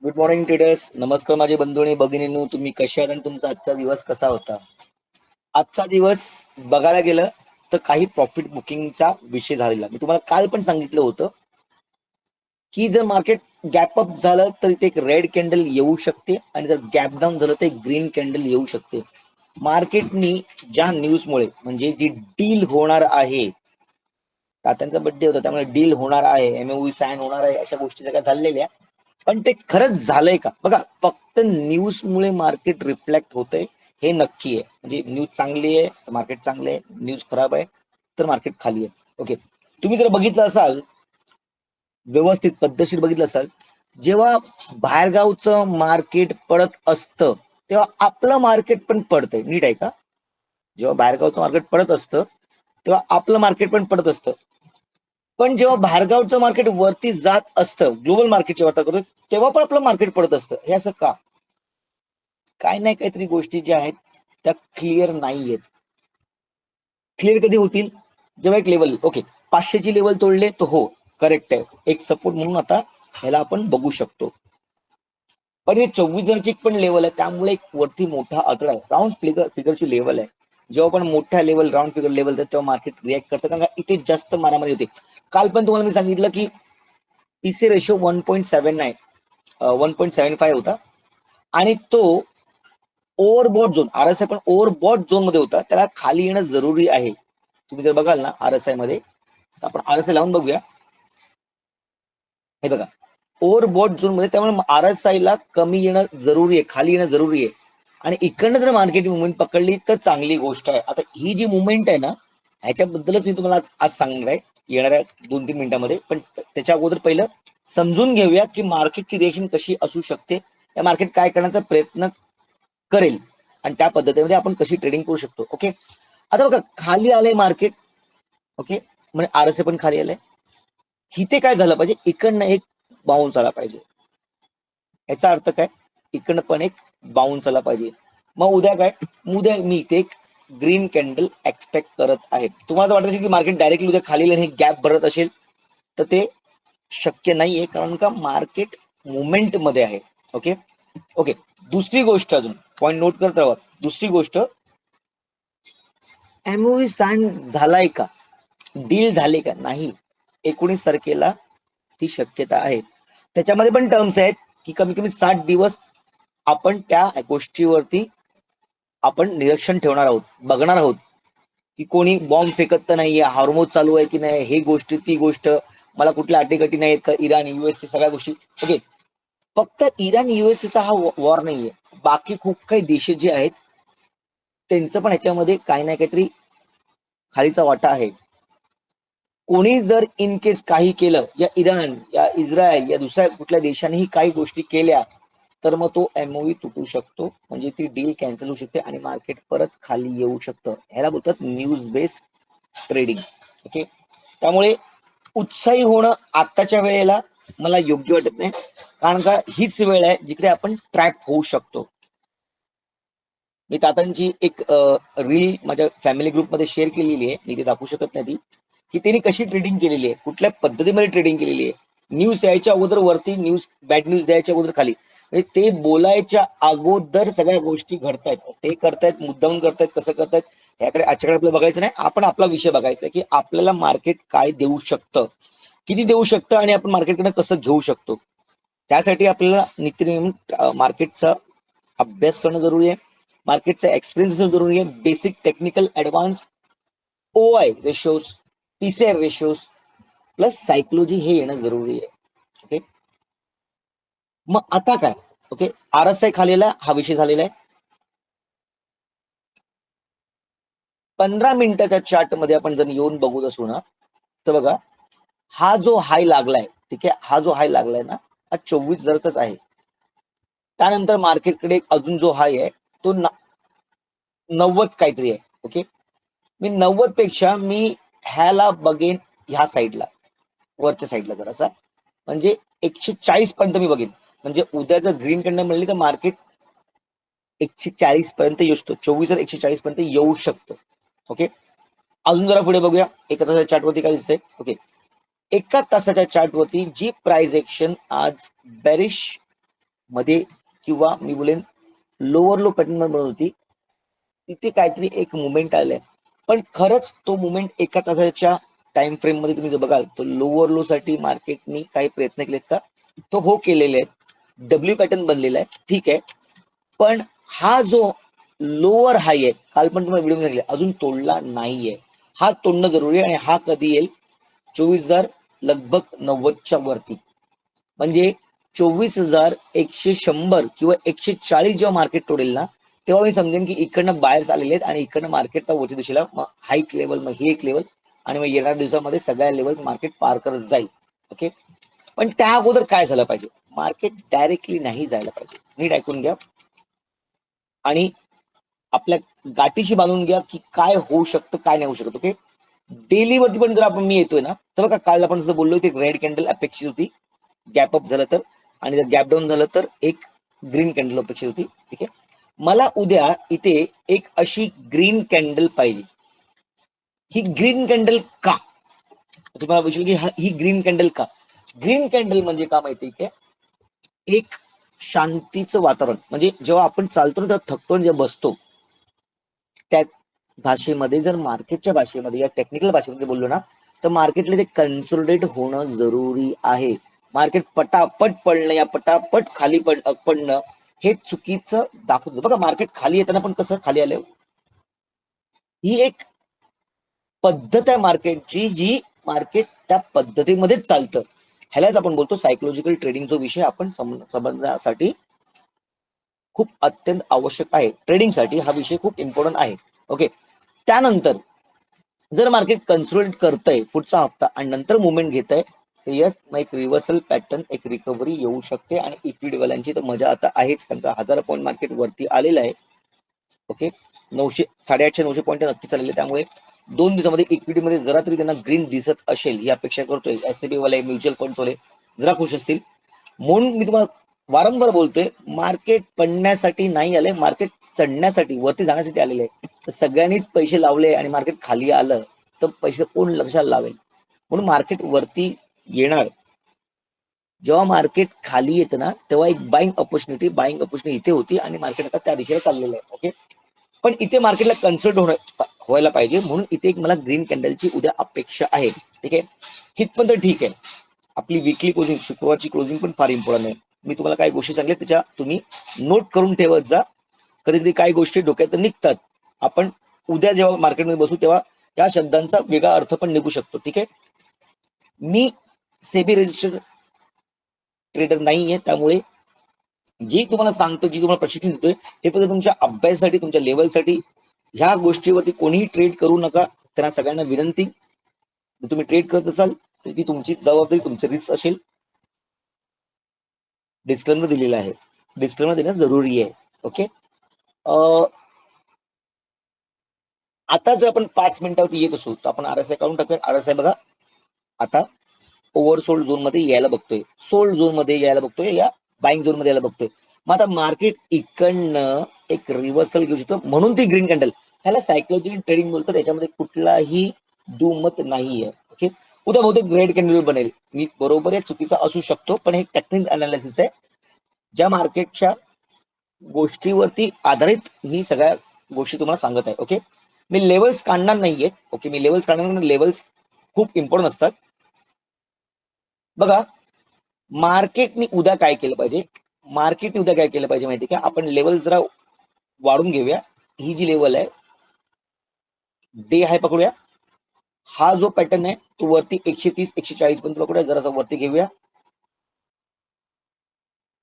Good morning traders. नमस्कार माझे बंधू आणि भगिनींनो, तुम्ही कशा आहात आणि तुमचा आजचा दिवस कसा होता? आजचा दिवस बघायला गेलं तर काही प्रॉफिट बुकिंगचा विषय झालेला. मी तुम्हाला काल पण सांगितलं होतं की जर मार्केट गॅप अप झालं तर इथे एक रेड कॅन्डल येऊ शकते आणि जर गॅप डाऊन झालं तर एक ग्रीन कॅन्डल येऊ शकते. मार्केटनी ज्या न्यूजमुळे म्हणजे जी डील होणार आहे, तात्यांचा बर्थडे होता त्यामुळे डील होणार आहे, एमओयू साइन होणार आहे, अशा गोष्टी सगळ्या झालेल्या, पण ते खरंच झालंय का? बघा, फक्त न्यूजमुळे मार्केट रिफ्लेक्ट होतंय हे नक्की आहे. म्हणजे न्यूज चांगली आहे तर मार्केट चांगलं आहे, न्यूज खराब आहे तर मार्केट खाली आहे. ओके, तुम्ही जर बघितलं असाल, व्यवस्थित पद्धतशीर बघितलं असाल, जेव्हा बाहेरगावचं मार्केट पडत असतं तेव्हा आपलं मार्केट पण पडतंय. नीट आहे का? जेव्हा बाहेरगावचं मार्केट पडत असतं तेव्हा आपलं मार्केट पण पडत असतं. पण जेव्हा बाहेरगावचं मार्केट वरती जात असतं, ग्लोबल मार्केटची वार्ता करतो, तेव्हा पण आपलं मार्केट पडत असतं. हे असं का? काय नाही काहीतरी गोष्टी ज्या आहेत त्या क्लिअर नाहीयेत. क्लिअर कधी होतील? जेव्हा एक लेवल, ओके, 500ची लेवल तोडले तर हो, करेक्ट आहे, एक सपोर्ट म्हणून आता ह्याला आपण बघू शकतो. पण हे 24 पण लेवल आहे, त्यामुळे एक वरती मोठा आकडा आहे, राऊंड फिगरची लेवल आहे. जेव्हा पण मोठ्या लेवल, राऊंड फिगर लेवल तेव्हा मार्केट रिॲक्ट करतं, कारण इथे जास्त मारामारी होते. काल पण तुम्हाला मी सांगितलं की पीसी रेशो 1.75 होता आणि तो ओव्हरबॉट झोन, आरएसआय पण ओव्हरबॉट झोन मध्ये होता, त्याला खाली येणं जरुरी आहे. तुम्ही जर बघाल ना आरएसआय मध्ये, तर आपण आरएसआय लावून बघूया. हे बघा, ओव्हरबॉट झोन मध्ये, त्यामुळे आरएसआय ला कमी येणं जरुरी आहे, खाली येणं जरुरी आहे. आणि इकडनं जर मार्केट मुवमेंट पकडली तर चांगली गोष्ट आहे. आता ही जी मुवमेंट आहे ना, ह्याच्याबद्दलच मी तुम्हाला आज सांगणार आहे येणाऱ्या 2-3 मिनिटांमध्ये. पण त्याच्या अगोदर पहिलं समजून घेऊया की मार्केटची रिएक्शन कशी असू शकते, या मार्केट काय करण्याचा प्रयत्न करेल आणि त्या पद्धतीमध्ये आपण कशी ट्रेडिंग करू शकतो. ओके, आता बघा, खाली आलंय मार्केट. ओके, म्हणजे आरएसए पण खाली आलंय. इथे काय झालं पाहिजे? इकडनं एक बाउन्स आला पाहिजे. याचा अर्थ काय? इकडनं पण एक बाउन्स आला पाहिजे. मग उद्या काय? उद्या मी इथे एक ग्रीन कॅन्डल एक्सपेक्ट करत आहे. तुम्हाला वाटत असेल की मार्केट डायरेक्टली उद्या खाली हे गॅप भरत असेल, तर ते शक्य नाहीये, कारण का मार्केट मुवमेंट मध्ये आहे. ओके ओके, दुसरी गोष्ट, अजून पॉइंट नोट करत राहा. दुसरी गोष्ट, एमओयू साइन झालाय का? डील झाले का? नाही. 19 तारखेला ती शक्यता आहे. त्याच्यामध्ये पण टर्म्स आहेत की कमी कमी 60 दिवस आपण त्या गोष्टीवरती आपण निरीक्षण ठेवणार आहोत, बघणार आहोत की कोणी बॉम्ब फेकत तर नाहीये, हार्मोज चालू आहे की नाही, हे गोष्ट ती गोष्ट, मला कुठल्या अटीगटी नाही आहेत का, इराण युएसए सगळ्या गोष्टी. ओके, फक्त इराण युएसएचा हा वॉर नाहीये, बाकी खूप काही देश जे आहेत त्यांचं पण ह्याच्यामध्ये काही ना काहीतरी खालीचा वाटा आहे. कोणी जर इन केस काही केलं, या इराण या इस्रायल या दुसऱ्या कुठल्या देशानेही काही गोष्टी केल्या, तर मग तो एमओयू तुटू शकतो, म्हणजे ती डील कॅन्सल होऊ शकते आणि मार्केट परत खाली येऊ शकतं. ह्याला बोलतात न्यूज बेस्ड ट्रेडिंग. ओके, त्यामुळे उत्साही होणं आत्ताच्या वेळेला मला योग्य वाटत नाही, कारण का हीच वेळ आहे जिकडे आपण ट्रॅप होऊ शकतो. मी तातांची एक रील माझ्या फॅमिली ग्रुपमध्ये शेअर केलेली आहे, मी ते दाखवू शकत नाही ती, की त्यांनी कशी ट्रेडिंग केलेली आहे, कुठल्या पद्धतीमध्ये ट्रेडिंग केलेली आहे. न्यूज यायच्या अगोदर वरती, न्यूज बॅड न्यूज द्यायच्या अगोदर खाली, म्हणजे ते बोलायच्या अगोदर सगळ्या गोष्टी घडतायत. ते करतायत, मुद्दाम करतायत, कसं करतायत याकडे आजच्याकडे आपल्याला बघायचं नाही. आपण आपला विषय बघायचा की आपल्याला मार्केट काय देऊ शकतं, किती देऊ शकतं आणि आपण मार्केटकडे कसं घेऊ शकतो. त्यासाठी आपल्याला नित्यनेम मार्केटचा अभ्यास करणं जरुरी आहे, मार्केटचा एक्सपिरियन्स जरुरी आहे. Basic, technical, advance OI ratios, PCR ratios plus psychology हे येणं जरुरी आहे. ओके, मग आता काय? ओके, आरएसआय खालीला हा विषय झालेला आहे. 15 मिनिटाच्या चार्ट मध्ये आपण जर येऊन बघत असू ना, तर बघा, हा जो हाय लागलाय, ठीक आहे, हा जो हाय लागलाय ना, हा 24,000चाच आहे. त्यानंतर मार्केटकडे अजून जो हाय आहे तो 90 काहीतरी आहे. ओके, मी 90 पेक्षा मी ह्याला बघेन, ह्या साईडला, वरच्या साईडला जरासा, म्हणजे 140 पर्यंत मी बघेन. म्हणजे उद्या जर ग्रीन कॅन्डल मिळाली तर मार्केट 140 पर्यंत येऊ शकतो, 24,140 पर्यंत येऊ शकतं. ओके, अजून जरा पुढे बघूया एका तासाच्या चार्ट वरती काय दिसतंय. ओके, एका तासाच्या चार्ट वरती जी प्राइस एक्शन आज बेरिश मध्ये किंवा मी बोलेन लोअर लो पॅटर्न बनत होती, तिथे काहीतरी एक मुवमेंट आलंय. पण खरंच तो मुवमेंट एका तासाच्या टाइम फ्रेम मध्ये तुम्ही जर बघाल तर लोअर लो साठी मार्केटनी काही प्रयत्न केलेत का? तो हो केलेले आहेत. डब्ल्यू पॅटर्न बनलेला आहे, ठीक आहे. पण हा जो लोअर हाय आहे, काल पण तुम्हाला व्हिडिओ सांगितले, अजून तोडला नाहीये. हा तोडणं जरुरी आहे आणि हा कधी येईल? 24,000 लगभग 90च्या वरती. म्हणजे 24,100 किंवा 140 जेव्हा मार्केट तोडेल ना, तेव्हा मी समजेन की इकडनं बायर्स आलेले आहेत आणि इकडनं मार्केट वरच्या दिशेला हाईक लेवल, मग ही एक लेवल आणि मग येणाऱ्या दिवसामध्ये सगळ्या लेवल्स मार्केट पार करत जाईल. ओके. पण त्या अगोदर काय झालं पाहिजे? मार्केट डायरेक्टली नाही जायला पाहिजे. नीट ऐकून घ्या आणि आपल्या गाठीशी बांधून घ्या की काय होऊ शकतं, काय नाही होऊ शकत. ओके. डेली वरती पण जर आपण मी येतोय ना, तर बघा काल आपण जसं बोललो, ते रेड कॅन्डल अपेक्षित होती, गॅप अप झालं तर, आणि जर गॅप डाऊन झालं तर एक ग्रीन कॅन्डल अपेक्षित होती. ठीक आहे. मला उद्या इथे एक अशी ग्रीन कॅन्डल पाहिजे. ही ग्रीन कॅन्डल का? तुम्हाला विचारू की ही ग्रीन कॅन्डल का? ग्रीन कॅन्डल म्हणजे का माहिती आहे? एक शांतीचं वातावरण. म्हणजे जेव्हा आपण चालतो ना तेव्हा थकतो आणि जेव्हा बसतो, त्या भाषेमध्ये जर मार्केटच्या भाषेमध्ये या टेक्निकल भाषेमध्ये बोललो ना, तर मार्केटला ते कन्सोलिडेट होणं जरुरी आहे. मार्केट पटापट पडणं या पटापट खाली पडणं हे चुकीचं दाखवतो. बघा मार्केट खाली येताना पण कसं खाली आलं, ही एक पद्धत आहे मार्केटची, जी मार्केट त्या पद्धतीमध्येच चालतं. ह्यालाच आपण बोलतो सायकोलॉजिकल ट्रेडिंग. जो विषय आपण समजण्यासाठी खूप अत्यंत आवश्यक आहे. ट्रेडिंगसाठी हा विषय खूप इम्पॉर्टंट आहे. ओके. त्यानंतर जर मार्केट कन्सोलिडेट करतंय पुढचा हप्ता आणि नंतर मुवमेंट घेत आहे, तर यस, मग एक रिव्हर्सल पॅटर्न, एक रिकव्हरी येऊ शकते. आणि इक्विटीवाल्यांची तर मजा आता आहेच, कारण का 1000 पॉईंट मार्केट वरती आलेलं आहे. ओके. 900, 850, 900 पॉईंट नक्की चाललेले. त्यामुळे 2 दिवसामध्ये इक्विटीमध्ये जरा तरी त्यांना ग्रीन दिसत असेल ही अपेक्षा करतोय. एसआयपी वाले, म्युच्युअल फंड्स वाले जरा खुश असतील. म्हणून मी तुम्हाला वारंवार बोलतोय, मार्केट पडण्यासाठी नाही आले, मार्केट चढण्यासाठी, वरती जाण्यासाठी आलेले आहे. तर सगळ्यांनीच पैसे लावले आणि मार्केट खाली आलं तर पैसे कोण लक्षात लावेल? म्हणून मार्केट वरती येणार. जेव्हा मार्केट खाली येतं ना, तेव्हा एक बाईंग अपॉर्च्युनिटी इथे होती आणि मार्केट आता त्या दिशेला चाललेलं आहे. ओके. पण इथे मार्केटला कन्सल्ट व्हायला पाहिजे, म्हणून इथे एक मला ग्रीन कॅन्डलची उद्या अपेक्षा आहे. ठीक आहे. हितपर्यंत ठीक आहे. आपली वीकली क्लोजिंग, शुक्रवारची क्लोजिंग पण फार इम्पॉर्टंट आहे. मी तुम्हाला काही गोष्टी सांगल्या, त्याच्या तुम्ही नोट करून ठेवत जा. कधी कधी काही गोष्टी डोक्यात निघतात. आपण उद्या जेव्हा मार्केटमध्ये बसू तेव्हा या शब्दांचा वेगळा अर्थ पण निघू शकतो. ठीक आहे. मी सेबी रजिस्टर्ड ट्रेडर नाहीये, त्यामुळे जी तुम्हाला सांगतो, जी तुम्हाला प्रशिक्षण देतोय, हे फक्त तुमच्या अभ्यासासाठी, तुमच्या लेवलसाठी. ह्या गोष्टीवरती कोणीही ट्रेड करू नका. त्यांना सगळ्यांना विनंती, जर तुम्ही ट्रेड करत असाल तर ती तुमची जबाबदारी, तुमची रिस्क असेल. डिस्क्लेमर दिलेला आहे, डिस्क्लेमर देणं जरुरी आहे. ओके. आता जर आपण 5 मिनिटावरती येत असू तर आपण आरएसआय काढून टाकूया. आरएसआय बघा आता ओव्हरसोल्ड झोन मध्ये यायला बघतोय, सोल्ड झोन मध्ये यायला बघतोय, या बाईंग झोन मध्ये यायला बघतोय. मग आता मार्केट इकडनं एक रिव्हर्सल घेऊ शकतो, म्हणून ती ग्रीन कॅन्डल, ह्याला सायकोलॉजिकल ट्रेडिंग बोलतो. त्याच्यामध्ये कुठलाही दुमत नाहीये. ओके. उद्या बहुतेक रेड कॅन्डल बनेल. मी बरोबर आहे, चुकीचा असू शकतो, पण हे टेक्निकल अनालिसिस आहे. ज्या मार्केटच्या गोष्टीवरती आधारित मी सगळ्या गोष्टी तुम्हाला सांगत आहे. ओके. मी लेवल्स काढणार नाहीये. ओके. मी लेवल्स काढणार नाही, लेवल्स खूप इम्पॉर्टंट असतात. बघा मार्केटने उद्या काय केलं पाहिजे, मार्केटने उद्या काय केलं पाहिजे माहिती का? आपण लेवल जरा वाढून घेऊया. ही जी लेवल आहे, डे हाय पकडूया. हा जो पॅटर्न आहे तो वरती 130, 140 पर्यंत पकडूया. जरासा वरती घेऊया.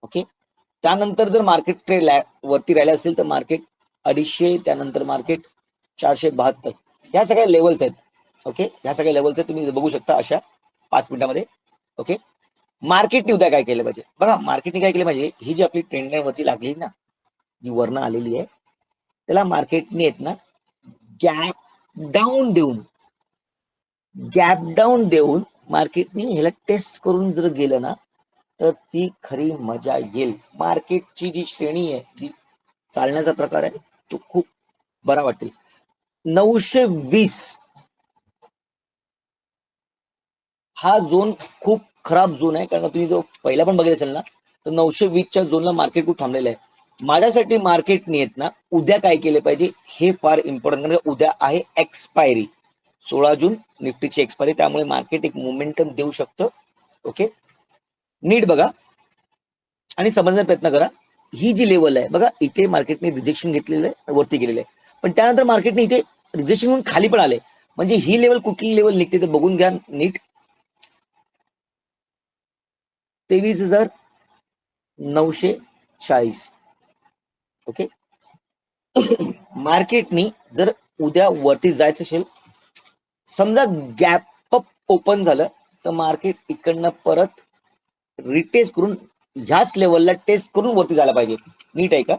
ओके. त्यानंतर जर मार्केट ट्रेड वरती राहिला असेल तर मार्केट 250, त्यानंतर मार्केट 472, ह्या सगळ्या लेवल्स आहेत. ओके. ह्या सगळ्या लेवल्स आहेत, तुम्ही बघू शकता अशा 5 मिनिटामध्ये. ओके. मार्केटने उद्या काय केलं पाहिजे बघा, मार्केटने काय केलं पाहिजे, ही जी आपली ट्रेंड लाईन वरती लागली ना, जी वर्ण आलेली आहे, त्याला मार्केटने येत ना गॅप डाऊन देऊन मार्केटने ह्याला टेस्ट करून जर गेलं ना, तर ती खरी मजा येईल. मार्केटची जी श्रेणी आहे, जी चालण्याचा प्रकार आहे, तो खूप बरा वाटेल. 920 हा झोन खूप खराब झोन आहे, कारण तुम्ही जो पहिला पण बघितला असेल ना, तर 920च्या झोनला मार्केट खूप थांबलेलं आहे. माझ्यासाठी मार्केटने येत ना उद्या काय केले पाहिजे हे फार इम्पॉर्टंट, कारण उद्या आहे एक्सपायरी, 16 जून निफ्टीची एक्सपायरी, त्यामुळे मार्केट एक मोमेंटम देऊ शकतं. ओके, नीट बघा आणि समजण्याचा प्रयत्न करा. ही जी लेवल आहे बघा, इथे मार्केटने रिजेक्शन घेतलेलं आहे, वरती गेलेलं आहे, पण त्यानंतर मार्केटने इथे रिजेक्शन म्हणून खाली पण आले. म्हणजे ही लेवल कुठली लेवल निघते ते बघून घ्या नीट. 23,940. ओके, मार्केटनी जर उद्या वरती जायचं असेल, समजा गॅप अप ओपन झालं, तर मार्केट इकडनं परत रिटेस्ट करून ह्याच लेवलला टेस्ट करून वरती जायला पाहिजे. नीट आहे का?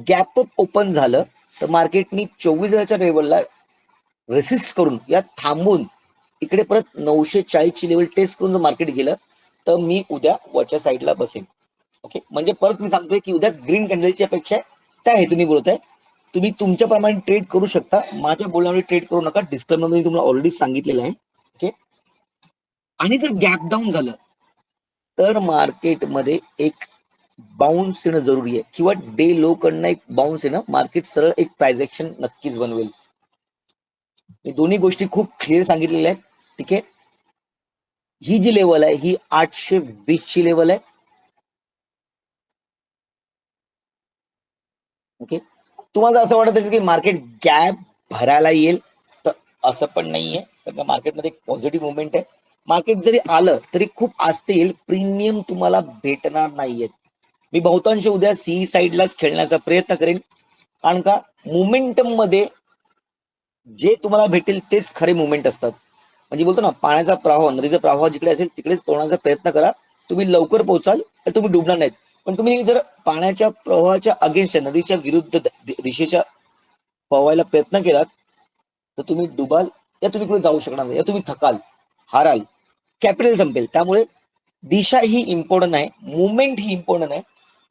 गॅप अप ओपन झालं तर मार्केटनी 24,000च्या लेवलला रेसिस्ट करून या थांबून इकडे परत 940 ची लेवल टेस्ट करून जर मार्केट गेलं तर मी उद्या वरच्या साईडला बसेन. ओके, म्हणजे परत मी सांगतोय की उद्या ग्रीन कॅन्डलची अपेक्षा आहे, त्या हेतूने बोलत आहे. तुम्ही तुमच्याप्रमाणे ट्रेड करू शकता, माझ्या बोलण्यावर ट्रेड करू नका, डिस्क्लेमर मी तुम्हाला ऑलरेडी सांगितलेलं आहे. ओके, आणि जर गॅप डाऊन झालं तर मार्केटमध्ये एक बाउन्स येणं जरुरी आहे, किंवा डे लो कडनं एक बाउन्स येणं मार्केट सरळ एक प्राइस ऍक्शन नक्कीच बनवेल. हे दोन्ही गोष्टी खूप क्लिअर सांगितलेल्या आहेत. ठीक आहे, ही जी लेवल आहे ही 820 ची लेवल आहे. ओके, तुम्हाला असं वाटत असेल की मार्केट गॅप भरायला येईल, तर असं पण नाहीये, कारण मार्केटमध्ये एक पॉझिटिव्ह मुवमेंट आहे. मार्केट जरी आलं तरी खूप आस्ते येईल, प्रीमियम तुम्हाला भेटणार नाहीयेत. मी बहुतांश उद्या सी साईडलाच खेळण्याचा प्रयत्न करेन, कारण का मोमेंटम मध्ये जे तुम्हाला भेटेल तेच खरे मुवमेंट असतात. म्हणजे बोलतो ना, पाण्याचा प्रवाह, नदीचा प्रवाह जिकडे असेल तिकडेच पोहण्याचा प्रयत्न करा, तुम्ही लवकर पोहोचाल तर तुम्ही डुबणार नाहीत. पण तुम्ही जर पाण्याच्या प्रवाहाच्या अगेन्स्ट, नदीच्या विरुद्ध दिशेच्या पोहायला प्रयत्न केलात तर तुम्ही डुबाल, या तुम्ही कुठे जाऊ शकणार नाही, या तुम्ही थकाल, हाराल, कॅपिटल संपेल. त्यामुळे दिशा ही इम्पॉर्टंट आहे, मुवमेंट ही इम्पॉर्टंट आहे.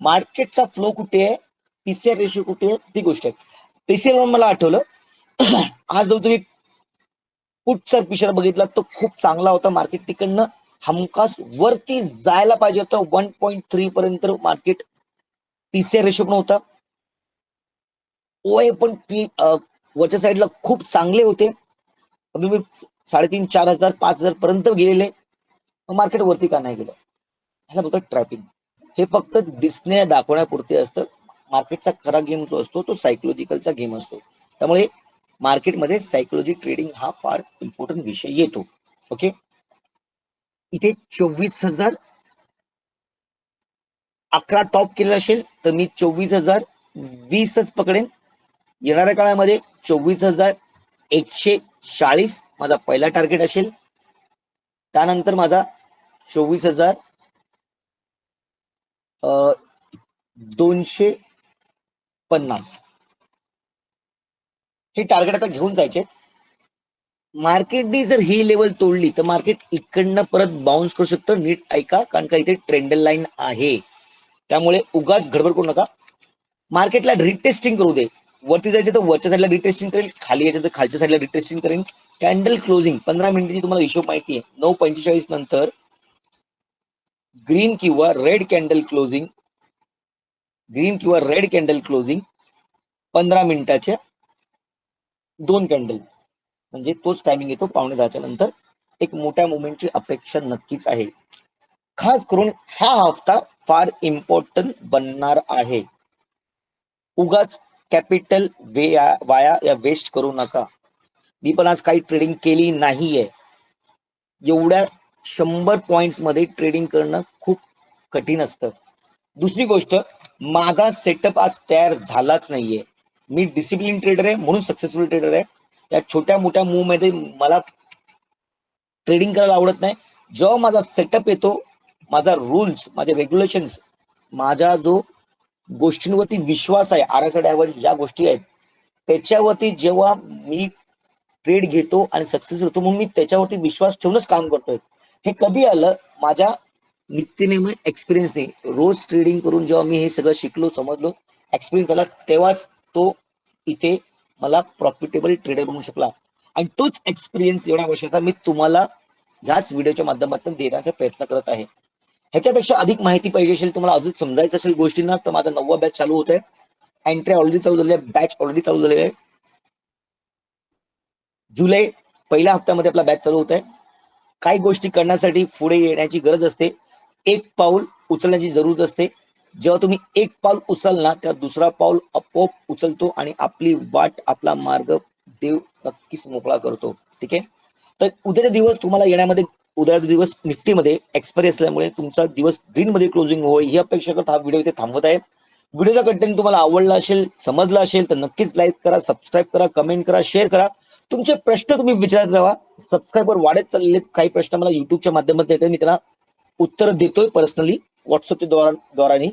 मार्केटचा फ्लो कुठे आहे, पीसीआर रेशो कुठे आहे, ती गोष्ट आहे. पीसीआर मला आठवलं, आज जर तुम्ही पुटचा पिक्चर बघितला तो खूप चांगला होता. मार्केट तिकडनं हमखास वरती जायला पाहिजे होतं, 1.3 पर्यंत मार्केट पीसीआर रेशो पण होता. ओए पण वरच्या साईडला खूप चांगले होते, 3,500-4,000 5,000 पर्यंत गेलेले. मार्केट वरती का नाही गेलं, ह्याला बोलतात ट्रॅपिंग. हे फक्त दिसणे दाखवण्यापुरते असतं. मार्केटचा खरा गेम जो असतो तो सायकोलॉजिकलचा गेम असतो. त्यामुळे मार्केटमध्ये सायकोलॉजी ट्रेडिंग हा फार इम्पॉर्टंट विषय येतो. ओके, इथे 24,011 टॉप केलेला असेल तर मी 24,020च पकडेन. येणाऱ्या काळामध्ये 24,140 माझा पहिला टार्गेट असेल. त्यानंतर माझा 24,250 हे टार्गेट आता घेऊन जायचे. मार्केटने जर ही लेवल तोडली तर मार्केट इकडनं परत बाउन्स करू शकतं. नीट ऐका, कारण का इथे ट्रेंड लाईन आहे, त्यामुळे उगाच गडबड करू नका. मार्केटला रिटेस्टिंग करू दे, वरती जायचे तर वरच्या साईडला रिटेस्टिंग करेल, खाली यायचे तर खालच्या साईडला रिटेस्टिंग करेल. कॅन्डल क्लोजिंग 15 मिनिटाची तुम्हाला हिशोब माहिती आहे, 9:45 नंतर ग्रीन किंवा रेड कॅन्डल क्लोजिंग, ग्रीन किंवा रेड कॅन्डल क्लोजिंग 15 मिनिटाच्या 2 कॅन्डल, म्हणजे तोच टायमिंग येतो 9:15च्या नंतर. एक मोठ्या मुवमेंटची अपेक्षा नक्कीच आहे. खास करून हा हफ्ता फार इम्पॉर्टंट बनणार आहे. उगाच कॅपिटल वाया या वेस्ट करू नका. मी पण आज काही ट्रेडिंग केली नाहीये. एवढ्या 100 पॉइंट्स मध्ये ट्रेडिंग करणं खूप कठीण असतं. दुसरी गोष्ट, माझा सेटअप आज तयार झालाच नाहीये. मी डिसिप्लिन ट्रेडर आहे म्हणून सक्सेसफुल ट्रेडर आहे. या छोट्या मोठ्या मूव मध्ये मला ट्रेडिंग करायला आवडत नाही. जेव्हा माझा सेटअप येतो, माझा रूल्स, माझे रेग्युलेशन्स, माझा जो गोष्टींवरती विश्वास आहे, आरएसआय ज्या गोष्टी आहेत त्याच्यावरती जेव्हा मी ट्रेड घेतो आणि सक्सेस होतो, म्हणून मी त्याच्यावरती विश्वास ठेवूनच काम करतोय. हे कधी आलं, माझ्या नित्यनेम एक्सपिरियन्सने. रोज ट्रेडिंग करून जेव्हा मी हे सगळं शिकलो, समजलो, एक्सपिरियन्स झाला, तेव्हाच तो इथे मला प्रॉफिटेबल ट्रेडर बनवू शकला. आणि तोच एक्सपिरियन्स एवढ्या वर्षाचा मी तुम्हाला ह्याच व्हिडिओच्या माध्यमातून देण्याचा प्रयत्न करत आहे. ह्याच्यापेक्षा अधिक माहिती पाहिजे असेल, तुम्हाला अजून समजायचं असेल गोष्टींना, तर माझा 9वा बॅच चालू होत आहे. एंट्री ऑलरेडी चालू झाली आहे, बॅच ऑलरेडी चालू झालेली आहे. जुलै पहिल्या हप्त्यामध्ये आपला बॅच चालू होत आहे. काही गोष्टी करण्यासाठी पुढे येण्याची गरज असते, एक पाऊल उचलण्याची जरूरत असते. जेव्हा तुम्ही एक पाऊल उचल ना, तेव्हा दुसरा पाऊल आपोआप उचलतो आणि आपली वाट, आपला मार्ग देव नक्कीच मोकळा करतो. ठीक आहे. तर उद्याचा दिवस तुम्हाला येण्यामध्ये, उद्याचा दिवस निफ्टीमध्ये एक्सपायरी असल्यामुळे तुमचा दिवस ग्रीन मध्ये क्लोजिंग होईल ही अपेक्षा करत हा व्हिडिओ इथे थांबवत आहे. व्हिडिओचा कंटेंट तुम्हाला आवडला असेल, समजला असेल तर नक्कीच लाईक करा, सबस्क्राईब करा, कमेंट करा, शेअर करा. तुमचे प्रश्न तुम्ही विचारत राहा. सबस्क्राईबर वाढत चाललेले काही प्रश्न मला युट्यूबच्या माध्यमातून येतात, मी त्यांना उत्तर देतोय पर्सनली व्हॉट्सअपच्या द्वाराने.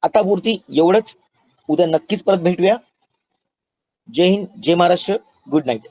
आता पुरती एवढंच. उद्या नक्कीच परत भेटूया. जय हिंद, जय महाराष्ट्र. Good night.